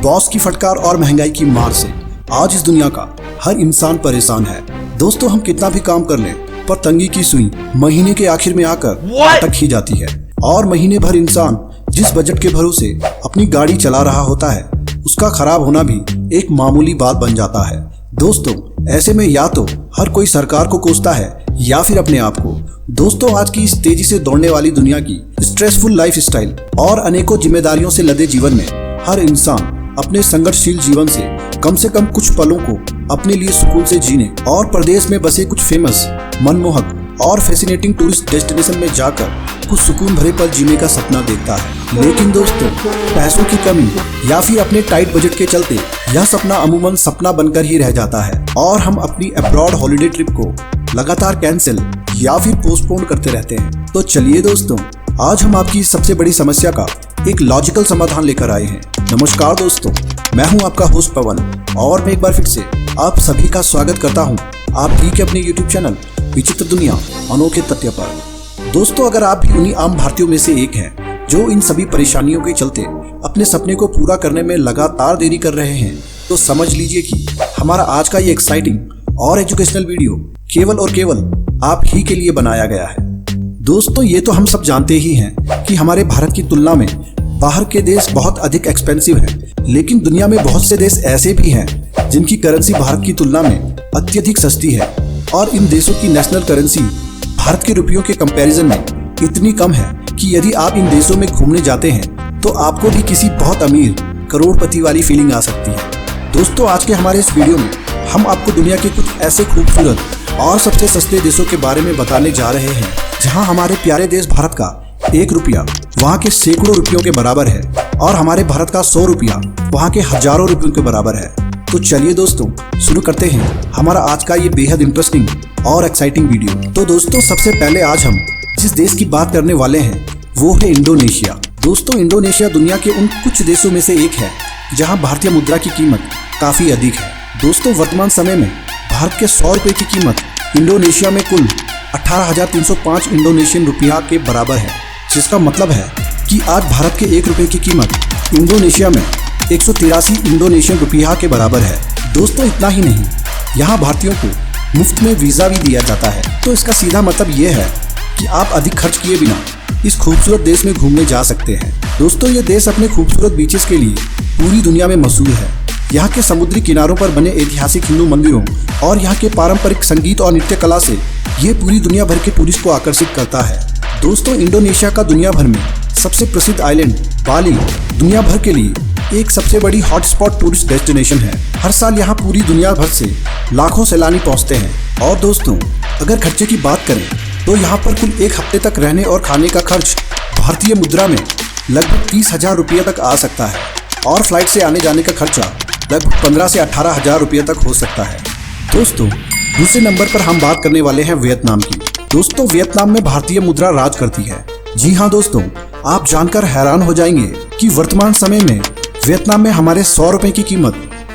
Boss की फटकार और महंगाई की मार से आज इस दुनिया का हर इंसान परेशान है। दोस्तों, हम कितना भी काम कर लें पर तंगी की सुई महीने के आखिर में आकर अटक ही जाती है और महीने भर इंसान जिस बजट के भरोसे अपनी गाड़ी चला रहा होता है उसका खराब होना भी एक मामूली बात बन जाता है। दोस्तों, ऐसे में या तो हर कोई सरकार को कोसता है या फिर अपने आप को। दोस्तों, आज की इस तेजी से दौड़ने वाली दुनिया की स्ट्रेसफुल लाइफस्टाइल और अनेकों जिम्मेदारियों से लदे जीवन में हर इंसान अपने संघर्षशील जीवन से कम कुछ पलों को अपने लिए सुकून से जीने और प्रदेश में बसे कुछ फेमस, मनमोहक और फैसिनेटिंग टूरिस्ट डेस्टिनेशन में जाकर कुछ सुकून भरे पल जीने का सपना देखता है। लेकिन दोस्तों, पैसों की कमी या फिर अपने टाइट बजट के चलते यह सपना अमूमन सपना बनकर ही रह जाता है और हम अपनी अब्रॉड हॉलिडे ट्रिप को लगातार कैंसिल या फिर पोस्टपोन करते रहते हैं। तो चलिए दोस्तों, आज हम आपकी सबसे बड़ी समस्या का एक लॉजिकल समाधान लेकर आए हैं। नमस्कार दोस्तों, मैं हूं आपका होस्ट पवन और मैं एक बार फिर से आप सभी का स्वागत करता हूं आपकी के अपने YouTube चैनल विचित्र दुनिया अनोखे तथ्य पर। दोस्तों, अगर आप भी उन्हीं आम भारतीयों में से एक हैं जो इन सभी परेशानियों के चलते अपने सपने को पूरा करने में लगातार देरी कर रहे हैं, तो समझ लीजिए कि हमारा आज का ये एक्साइटिंग और एजुकेशनल वीडियो केवल और केवल आप ही के लिए बनाया गया है। दोस्तों, ये तो हम सब जानते ही हैं कि हमारे भारत की तुलना में बाहर के देश बहुत अधिक एक्सपेंसिव हैं, लेकिन दुनिया में बहुत से देश ऐसे भी हैं जिनकी करेंसी भारत की तुलना में अत्यधिक सस्ती है और इन देशों की नेशनल करेंसी भारत के रुपयों के कंपैरिजन में इतनी कम है कि यदि आप इन देशों में घूमने जाते हैं तो आपको भी किसी बहुत अमीर करोड़पति वाली फीलिंग आ सकती है। दोस्तों, आज के हमारे इस वीडियो में हम आपको दुनिया के कुछ ऐसे खूबसूरत और सबसे सस्ते देशों के बारे में बताने जा रहे हैं जहां हमारे प्यारे देश भारत का 1 रुपया वहां के सैकड़ों रुपयों के बराबर है और हमारे भारत का 100 रुपया वहां के हजारों रुपयों के बराबर है। तो चलिए दोस्तों, शुरू करते हैं हमारा आज का ये बेहद इंटरेस्टिंग और एक्साइटिंग वीडियो। तो दोस्तों, सबसे पहले आज हम जिस देश की बात करने वाले हैं वो है इंडोनेशिया। दोस्तों, इंडोनेशिया दुनिया के उन कुछ देशों में से एक है जहाँ भारतीय मुद्रा की कीमत काफी अधिक है। दोस्तों, वर्तमान समय में भारत के 100 रुपये की कीमत इंडोनेशिया में कुल 18,305 इंडोनेशियन रुपया के बराबर है, जिसका मतलब है कि आज भारत के 1 रुपये की कीमत इंडोनेशिया में 183 इंडोनेशियन रुपया के बराबर है। दोस्तों, इतना ही नहीं, यहाँ भारतीयों को मुफ्त में वीज़ा भी दिया जाता है। तो इसका सीधा मतलब ये है कि आप अधिक खर्च किए बिना इस खूबसूरत देश में घूमने जा सकते हैं। दोस्तों, ये देश अपने खूबसूरत बीचेस के लिए पूरी दुनिया में मशहूर है। यहाँ के समुद्री किनारों पर बने ऐतिहासिक हिंदू मंदिरों और यहाँ के पारंपरिक संगीत और नृत्य कला से ये पूरी दुनिया भर के टूरिस्ट को आकर्षित करता है। दोस्तों, इंडोनेशिया का दुनिया भर में सबसे प्रसिद्ध आइलैंड बाली दुनिया भर के लिए एक सबसे बड़ी हॉटस्पॉट टूरिस्ट डेस्टिनेशन है। हर साल यहाँ पूरी दुनिया भर से लाखों सैलानी पहुँचते हैं। और दोस्तों, अगर खर्चे की बात करें तो यहाँ पर कुल 1 हफ्ते तक रहने और खाने का खर्च भारतीय मुद्रा में लगभग 30,000 रुपये तक आ सकता है और फ्लाइट से आने जाने का खर्चा लगभग 15 से 18,000 रुपये तक हो सकता है। दोस्तों, दूसरे नंबर पर हम बात करने वाले हैं वियतनाम की। दोस्तों, वियतनाम में भारतीय मुद्रा राज करती है। जी हाँ दोस्तों, आप जानकर हैरान हो जाएंगे कि वर्तमान समय में वियतनाम में हमारे 100 रुपये की कीमत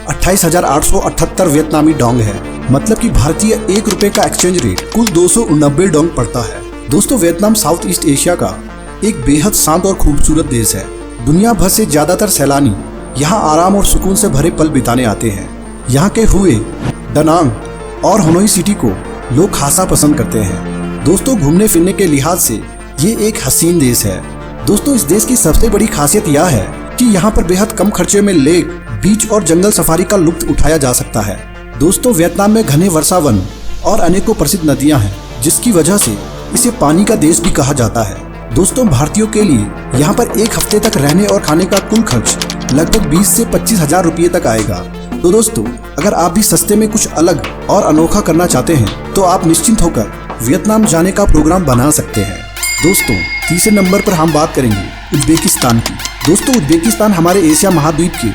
28,878 वियतनामी डोंग है। मतलब कि भारतीय 1 रुपये का एक्सचेंज रेट कुल 290 डोंग पड़ता है। दोस्तों, वियतनाम साउथ ईस्ट एशिया का एक बेहद शांत और खूबसूरत देश है। दुनिया भर से ज्यादातर सैलानी यहाँ आराम और सुकून से भरे पल बिताने आते हैं। यहाँ के हुए, डनांग और हनोई सिटी को लोग खासा पसंद करते हैं। दोस्तों, घूमने फिरने के लिहाज से ये एक हसीन देश है। दोस्तों, इस देश की सबसे बड़ी खासियत यह है कि यहाँ पर बेहद कम खर्चे में लेक, बीच और जंगल सफारी का लुत्फ उठाया जा सकता है। दोस्तों, वियतनाम में घने वर्षावन और अनेकों प्रसिद्ध नदियाँ हैं, जिसकी वजह से इसे पानी का देश भी कहा जाता है। दोस्तों, भारतीयों के लिए यहाँ पर 1 हफ्ते तक रहने और खाने का कुल खर्च लगभग 20 से 25,000 रुपये तक आएगा। तो दोस्तों, अगर आप भी सस्ते में कुछ अलग और अनोखा करना चाहते हैं तो आप निश्चिंत होकर वियतनाम जाने का प्रोग्राम बना सकते हैं। दोस्तों, तीसरे नंबर पर हम बात करेंगे उज्बेकिस्तान की। दोस्तों, उज्बेकिस्तान हमारे एशिया महाद्वीप के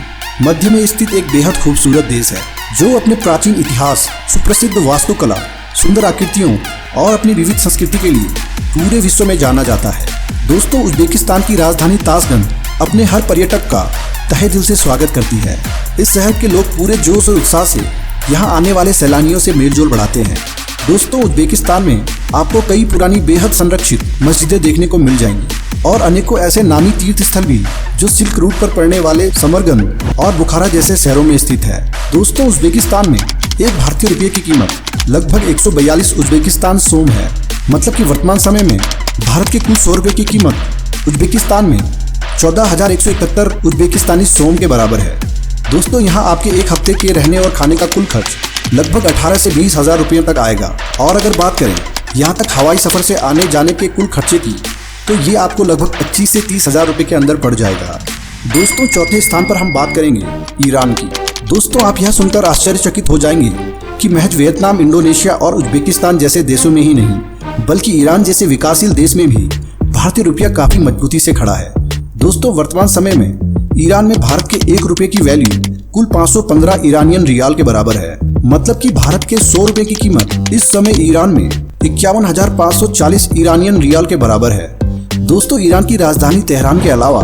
मध्य में स्थित एक बेहद खूबसूरत देश है जो अपने प्राचीन इतिहास, सुप्रसिद्ध वास्तुकला, सुंदर आकृतियों और अपनी विविध संस्कृति के लिए पूरे विश्व में जाना जाता है। दोस्तों, उज्बेकिस्तान की राजधानी ताशकंद अपने हर पर्यटक का तहे दिल से स्वागत करती है। इस शहर के लोग पूरे जोश और उत्साह से यहाँ आने वाले सैलानियों से मेलजोल बढ़ाते हैं। दोस्तों उज्बेकिस्तान में आपको कई पुरानी बेहद संरक्षित मस्जिदें देखने को मिल जाएंगी और अनेकों ऐसे नामी तीर्थ स्थल भी जो सिल्क रूट पर पड़ने वाले समरकंद और बुखारा जैसे शहरों में स्थित है। दोस्तों उज्बेकिस्तान में एक भारतीय रुपये की कीमत लगभग 142 उज्बेकिस्तान सोम है। मतलब कि वर्तमान समय में भारत के कुल 100 रुपये की कीमत उज्बेकिस्तान में 14,171 उज्बेकिस्तानी सोम के बराबर है। दोस्तों यहाँ आपके एक हफ्ते के रहने और खाने का कुल खर्च लगभग 18 से 20 हजार रुपये तक आएगा। और अगर बात करें यहाँ तक हवाई सफर से आने जाने के कुल खर्चे की, तो ये आपको लगभग 25 से 30 हजार रुपये के अंदर पड़ जाएगा। दोस्तों चौथे स्थान पर हम बात करेंगे ईरान की। दोस्तों आप यह सुनकर आश्चर्यचकित हो जाएंगे कि महज वियतनाम, इंडोनेशिया और उज्बेकिस्तान जैसे देशों में ही नहीं बल्कि ईरान जैसे विकासशील देश में भी भारतीय रुपया काफी मजबूती से खड़ा है। दोस्तों वर्तमान समय में ईरान में भारत के 1 रुपये की वैल्यू कुल 515 ईरानियन रियाल के बराबर है। मतलब कि भारत के 100 रुपये की कीमत इस समय ईरान में 51,540 ईरानियन रियाल के बराबर है। दोस्तों ईरान की राजधानी तेहरान के अलावा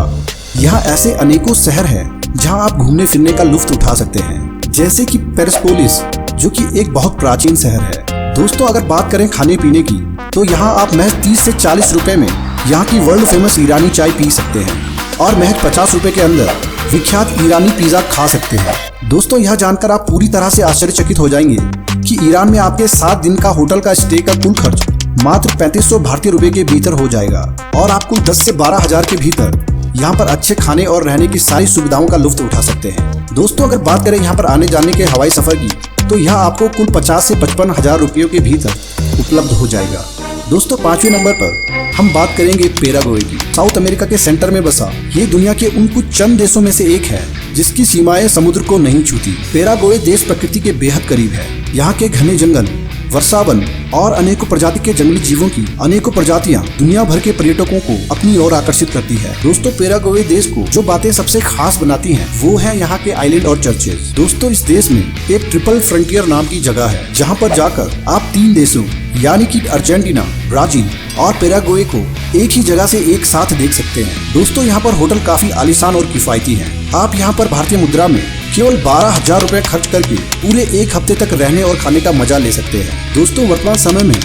यहाँ ऐसे अनेकों शहर हैं जहाँ आप घूमने फिरने का लुत्फ उठा सकते हैं, जैसे कि पेरिसपोलिस जो कि एक बहुत प्राचीन शहर है। दोस्तों अगर बात करें खाने पीने की, तो यहाँ आप महज 30 से 40 रुपए में यहाँ की वर्ल्ड फेमस ईरानी चाय पी सकते हैं और महज 50 रुपए के अंदर विख्यात ईरानी पिज्जा खा सकते हैं। दोस्तों यह जानकर आप पूरी तरह से आश्चर्यचकित हो जाएंगे कि ईरान में आपके 7 दिन का होटल का स्टे का कुल खर्च मात्र 3500 भारतीय रुपए के भीतर हो जाएगा और आप कुल 10 से 12 हजार के भीतर यहाँ पर अच्छे खाने और रहने की सारी सुविधाओं का लुत्फ उठा सकते हैं। दोस्तों अगर बात करें यहाँ पर आने जाने के हवाई सफर की, तो यह आपको कुल 50 से 55 हजार रुपयों के भीतर उपलब्ध हो जाएगा। दोस्तों 5वें नंबर पर हम बात करेंगे पैराग्वे की। साउथ अमेरिका के सेंटर में बसा ये दुनिया के उन कुछ चंद देशों में से एक है जिसकी सीमाएं समुद्र को नहीं छूती। पैराग्वे देश प्रकृति के बेहद करीब है। यहाँ के घने जंगल, वर्षावन और अनेकों प्रजाति के जंगली जीवों की अनेकों प्रजातियां दुनिया भर के पर्यटकों को अपनी ओर आकर्षित करती है। दोस्तों पैराग्वे देश को जो बातें सबसे खास बनाती हैं वो है यहाँ के आइलैंड और चर्चेज। दोस्तों इस देश में एक ट्रिपल फ्रंटियर नाम की जगह है जहाँ पर जाकर आप 3 देशों यानी कि अर्जेंटीना, ब्राजील और पैराग्वे को एक ही जगह से एक साथ देख सकते हैं। दोस्तों यहाँ पर होटल काफी आलीशान और किफायती हैं। आप यहाँ पर भारतीय मुद्रा में केवल 12,000 रुपए खर्च करके पूरे एक हफ्ते तक रहने और खाने का मजा ले सकते हैं। दोस्तों वर्तमान समय में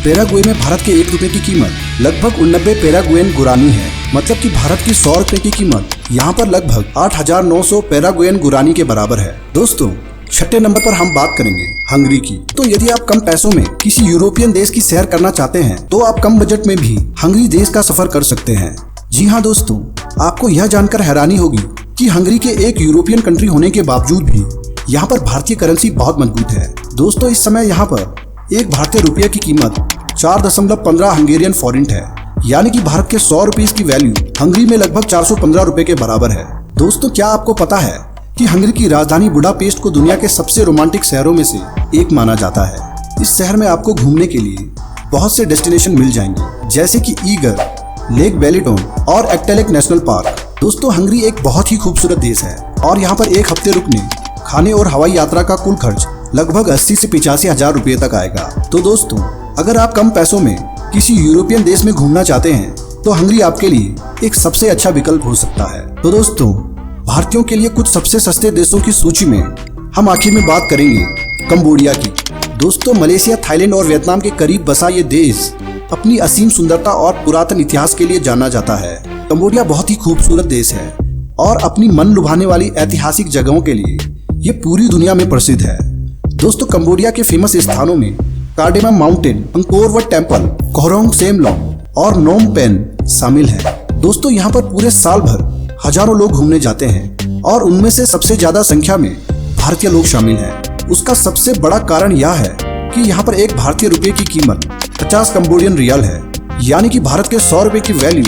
पैराग्वे में भारत के 1 रुपए की कीमत लगभग 89 पैराग्वेन गुरानी है। मतलब कि भारत की 100 रुपए की कीमत यहाँ पर लगभग 8,900 पैराग्वेन गुरानी के बराबर है। दोस्तों 6ठे नंबर पर हम बात करेंगे हंगरी की। तो यदि आप कम पैसों में किसी यूरोपियन देश की सैर करना चाहते हैं तो आप कम बजट में भी हंगरी देश का सफर कर सकते हैं। जी हाँ दोस्तों, आपको यह जानकर हैरानी होगी कि हंगरी के एक यूरोपियन कंट्री होने के बावजूद भी यहाँ पर भारतीय करेंसी बहुत मजबूत है। दोस्तों इस समय यहाँ पर एक भारतीय रुपये की कीमत 4.15 हंगेरियन फॉरेंट है। यानी कि भारत के 100 रुपये की वैल्यू हंगरी में लगभग 415 रुपए के बराबर है। दोस्तों क्या आपको पता है कि हंगरी की राजधानी बुडापेस्ट को दुनिया के सबसे रोमांटिक शहरों में से एक माना जाता है। इस शहर में आपको घूमने के लिए बहुत से डेस्टिनेशन मिल जाएंगे, जैसे कि ईगर, लेक बेलिटोन और एक्टेलेक नेशनल पार्क। दोस्तों हंगरी एक बहुत ही खूबसूरत देश है और यहाँ पर एक हफ्ते रुकने, खाने और हवाई यात्रा का कुल खर्च लगभग 80 से 85 हजार रुपये तक आएगा। तो दोस्तों अगर आप कम पैसों में किसी यूरोपियन देश में घूमना चाहते हैं तो हंगरी आपके लिए एक सबसे अच्छा विकल्प हो सकता है। तो दोस्तों भारतीयों के लिए कुछ सबसे सस्ते देशों की सूची में हम आखिर में बात करेंगे कंबोडिया की। दोस्तों मलेशिया, थाईलैंड और वियतनाम के करीब बसा ये देश अपनी असीम सुंदरता और पुरातन इतिहास के लिए जाना जाता है। कंबोडिया बहुत ही खूबसूरत देश है और अपनी मन लुभाने वाली ऐतिहासिक जगहों के लिए ये पूरी दुनिया में प्रसिद्ध है। दोस्तों कंबोडिया के फेमस स्थानों में cardamom mountain, Angkor Wat temple, Koh Rong Samloem और नोम पेन शामिल है। दोस्तों यहाँ पर पूरे साल भर हजारों लोग घूमने जाते हैं और उनमें से सबसे ज्यादा संख्या में भारतीय लोग शामिल हैं। उसका सबसे बड़ा कारण यह है कि यहाँ पर एक भारतीय रुपये की कीमत 50 कंबोडियन रियल है। यानी कि भारत के 100 रुपये की वैल्यू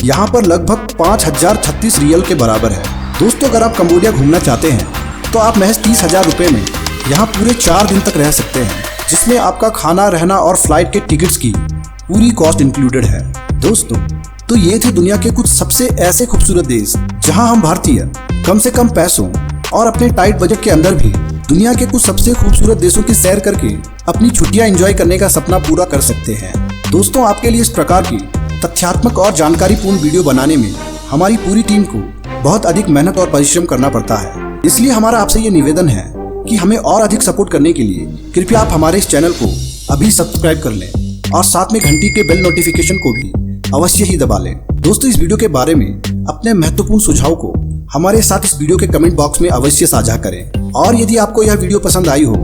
यहाँ पर लगभग 5,036 रियल के बराबर है। दोस्तों अगर आप कंबोडिया घूमना चाहते हैं तो आप महज 30,000 रुपये में यहाँ पूरे 4 दिन तक रह सकते हैं, जिसमें आपका खाना, रहना और फ्लाइट के टिकट्स की पूरी कॉस्ट इंक्लूडेड है। दोस्तों तो ये थे दुनिया के कुछ सबसे ऐसे खूबसूरत देश जहां हम भारतीय कम से कम पैसों और अपने टाइट बजट के अंदर भी दुनिया के कुछ सबसे खूबसूरत देशों की सैर करके अपनी छुट्टियां एंजॉय करने का सपना पूरा कर सकते हैं। दोस्तों आपके लिए इस प्रकार की तथ्यात्मक और जानकारीपूर्ण वीडियो बनाने में हमारी पूरी टीम को बहुत अधिक मेहनत और परिश्रम करना पड़ता है। इसलिए हमारा आपसे ये निवेदन है कि हमें और अधिक सपोर्ट करने के लिए कृपया आप हमारे इस चैनल को अभी सब्सक्राइब कर लें और साथ में घंटी के बेल नोटिफिकेशन को भी अवश्य ही दबा लें। दोस्तों, इस वीडियो के बारे में अपने महत्वपूर्ण सुझाव को हमारे साथ इस वीडियो के कमेंट बॉक्स में अवश्य साझा करें। और यदि आपको यह वीडियो पसंद आई हो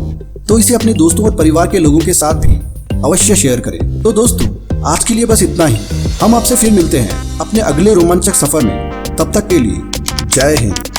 तो इसे अपने दोस्तों और परिवार के लोगों के साथ भी अवश्य शेयर करें। तो दोस्तों, आज के लिए बस इतना ही। हम आपसे फिर मिलते हैं अपने अगले रोमांचक सफर में। तब तक के लिए जय हिंद।